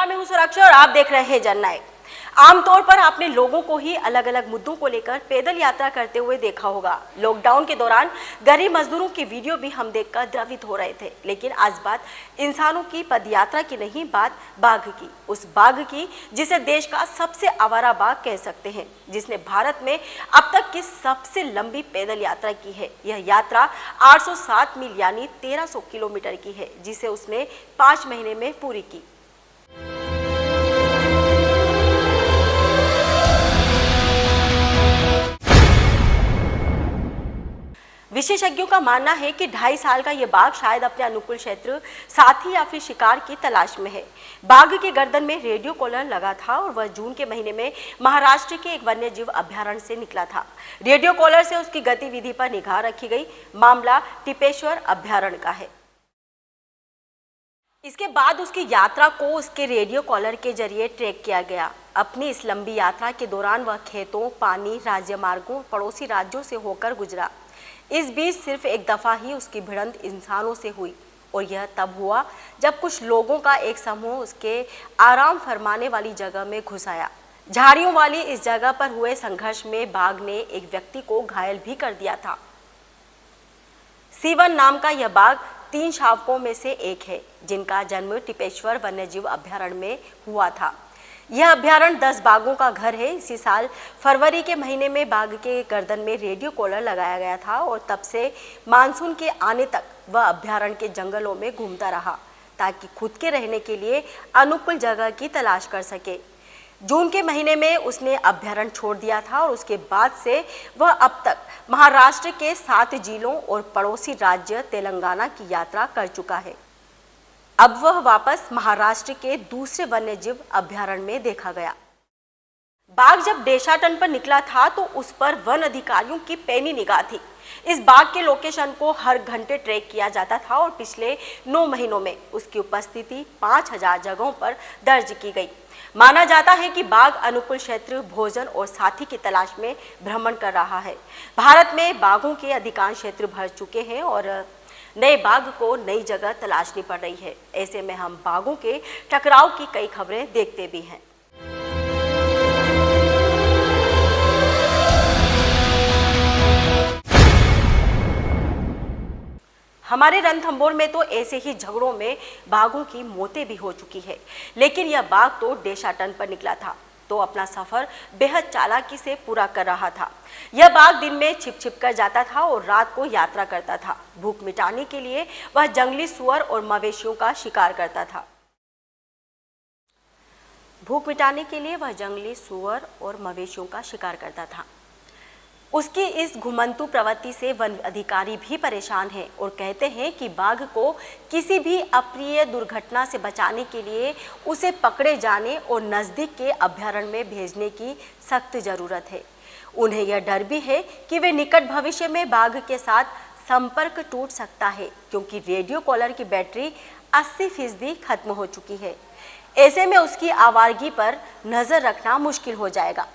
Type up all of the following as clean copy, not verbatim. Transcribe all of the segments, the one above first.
नमस्कार, मैं हूं सुरक्षा और आप देख रहे हैं जननायक। आमतौर पर आपने लोगों को ही अलग अलग मुद्दों को लेकर पैदल यात्रा करते हुए देखा होगा। लॉकडाउन के दौरान गरीब मजदूरों की वीडियो भी हम देखकर द्रवित हो रहे थे। लेकिन आज बात इंसानों की पदयात्रा की नहीं, बात बाघ की, उस बाघ की जिसे देश का सबसे आवारा बाघ कह सकते हैं, जिसने भारत में अब तक की सबसे लंबी पैदल यात्रा की है। यह यात्रा 807 मील यानी 1300 किलोमीटर की है, जिसे उसने 5 महीने में पूरी की। विशेषज्ञों का मानना है कि 2.5 साल का यह बाघ शायद अपने अनुकूल क्षेत्र, साथी या फिर शिकार की तलाश में है। बाघ के गर्दन में रेडियो कॉलर लगा था और वह जून के महीने में महाराष्ट्र के एक वन्य जीव अभ्यारण्य से निकला था। रेडियो कॉलर से उसकी गतिविधि पर निगाह रखी गई। मामला टिपेश्वर अभ्यारण्य का है। इसके बाद उसकी यात्रा को उसके रेडियो कॉलर के जरिए ट्रैक किया गया। अपनी इस लंबी यात्रा के दौरान वह खेतों, पानी, राज्य मार्गों, पड़ोसी राज्यों से होकर गुजरा। इस बीच सिर्फ एक दफा ही उसकी भिड़ंत इंसानों से हुई, और यह तब हुआ जब कुछ लोगों का एक समूह उसके आराम फरमाने वाली जगह में घुस आया। झाड़ियों वाली इस जगह पर हुए संघर्ष में बाघ ने एक व्यक्ति को घायल भी कर दिया था। सीवन नाम का यह बाघ 3 शावकों में से एक है, जिनका जन्म टिपेश्वर वन्यजीव अभ्यारण्य में हुआ था। यह अभ्यारण्य 10 बाघों का घर है। इसी साल फरवरी के महीने में बाघ के गर्दन में रेडियो कॉलर लगाया गया था और तब से मानसून के आने तक वह अभ्यारण्य के जंगलों में घूमता रहा, ताकि खुद के रहने के लिए अनुकूल जगह की तलाश कर सके। जून के महीने में उसने अभ्यारण्य छोड़ दिया था और उसके बाद से वह अब तक महाराष्ट्र के 7 जिलों और पड़ोसी राज्य तेलंगाना की यात्रा कर चुका है। अब वह वापस महाराष्ट्र के दूसरे वन्यजीव अभ्यारण्य में देखा गया। बाघ जब देशाटन पर निकला था तो उस पर वन अधिकारियों की पैनी निगाह थी। इस बाघ के लोकेशन को हर घंटे ट्रैक किया जाता था और पिछले 9 महीनों में उसकी उपस्थिति 5000 जगहों पर दर्ज की गई। माना जाता है कि बाघ अनुकूल क्षेत्र, भोजन और साथी की तलाश में भ्रमण कर रहा है। भारत में बाघों के अधिकांश क्षेत्र भर चुके हैं और नए बाघ को नई जगह तलाशनी पड़ रही है। ऐसे में हम बाघों के टकराव की कई खबरें देखते भी हैं। हमारे रणथंभौर में तो ऐसे ही झगड़ों में बाघों की मौतें भी हो चुकी है। लेकिन यह बाघ तो देशाटन पर निकला था तो अपना सफर बेहद चालाकी से पूरा कर रहा था। यह बाघ दिन में छिप कर जाता था और रात को यात्रा करता था। भूख मिटाने के लिए वह जंगली सुअर और मवेशियों का शिकार करता था। उसकी इस घुमंतू प्रवृत्ति से वन अधिकारी भी परेशान हैं और कहते हैं कि बाघ को किसी भी अप्रिय दुर्घटना से बचाने के लिए उसे पकड़े जाने और नज़दीक के अभ्यारण्य में भेजने की सख्त ज़रूरत है। उन्हें यह डर भी है कि वे निकट भविष्य में बाघ के साथ संपर्क टूट सकता है, क्योंकि रेडियो कॉलर की बैटरी 80% खत्म हो चुकी है। ऐसे में उसकी आवारगी पर नज़र रखना मुश्किल हो जाएगा।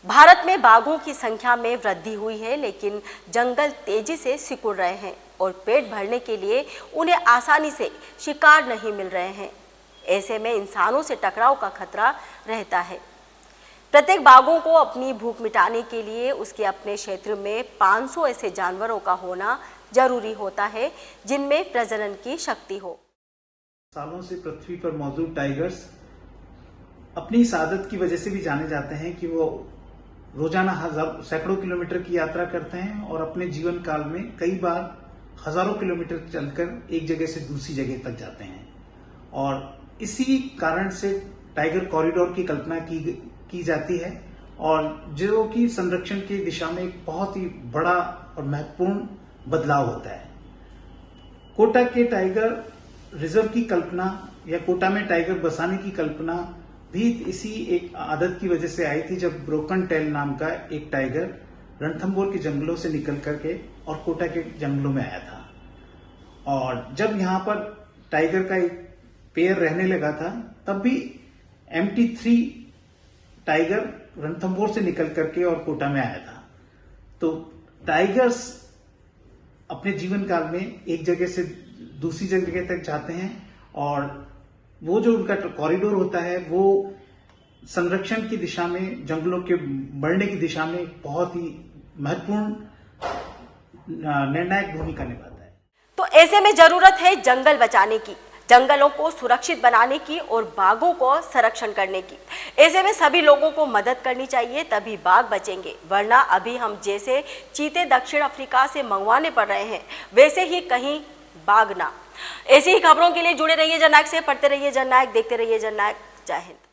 भारत में बाघों की संख्या में वृद्धि हुई है, लेकिन जंगल तेजी से सिकुड़ रहे हैं और पेट भरने के लिए उन्हें आसानी से शिकार नहीं मिल रहे हैं। ऐसे में इंसानों से टकराव का खतरा रहता है। प्रत्येक बाघों को अपनी भूख मिटाने के लिए उसके अपने क्षेत्र में 500 ऐसे जानवरों का होना जरूरी होता है, जिनमें प्रजनन की शक्ति हो। सालों से पृथ्वी पर मौजूद टाइगर्स अपनी इस आदत की वजह से भी जाने जाते हैं कि वो रोजाना सैकड़ों किलोमीटर की यात्रा करते हैं और अपने जीवन काल में कई बार हजारों किलोमीटर चलकर एक जगह से दूसरी जगह तक जाते हैं। और इसी कारण से टाइगर कॉरिडोर की कल्पना की जाती है और जो कि संरक्षण की दिशा में एक बहुत ही बड़ा और महत्वपूर्ण बदलाव होता है। कोटा के टाइगर रिजर्व की कल्पना या कोटा में टाइगर बसाने की कल्पना भी इसी एक आदत की वजह से आई थी, जब ब्रोकन टेल नाम का एक टाइगर रणथंभौर के जंगलों से निकल करके और कोटा के जंगलों में आया था। और जब यहाँ पर टाइगर का एक पेयर रहने लगा था, तब भी MT3 टाइगर रणथंभौर से निकल करके और कोटा में आया था। तो टाइगर्स अपने जीवन काल में एक जगह से दूसरी जगह तक जाते हैं और वो जो उनका कॉरिडोर होता है वो संरक्षण की दिशा में, जंगलों के बढ़ने की दिशा में बहुत ही महत्वपूर्ण निर्णायक भूमिका निभाता है। तो ऐसे में जरूरत है जंगल बचाने की, जंगलों को सुरक्षित बनाने की और बाघों को संरक्षण करने की। ऐसे में सभी लोगों को मदद करनी चाहिए, तभी बाघ बचेंगे, वरना अभी हम जैसे चीते दक्षिण अफ्रीका से मंगवाने पड़ रहे हैं वैसे ही कहीं बाघ ना। ऐसी ही खबरों के लिए जुड़े रहिए जननायक से, पढ़ते रहिए जननायक, देखते रहिए जननायक। जय हिंद।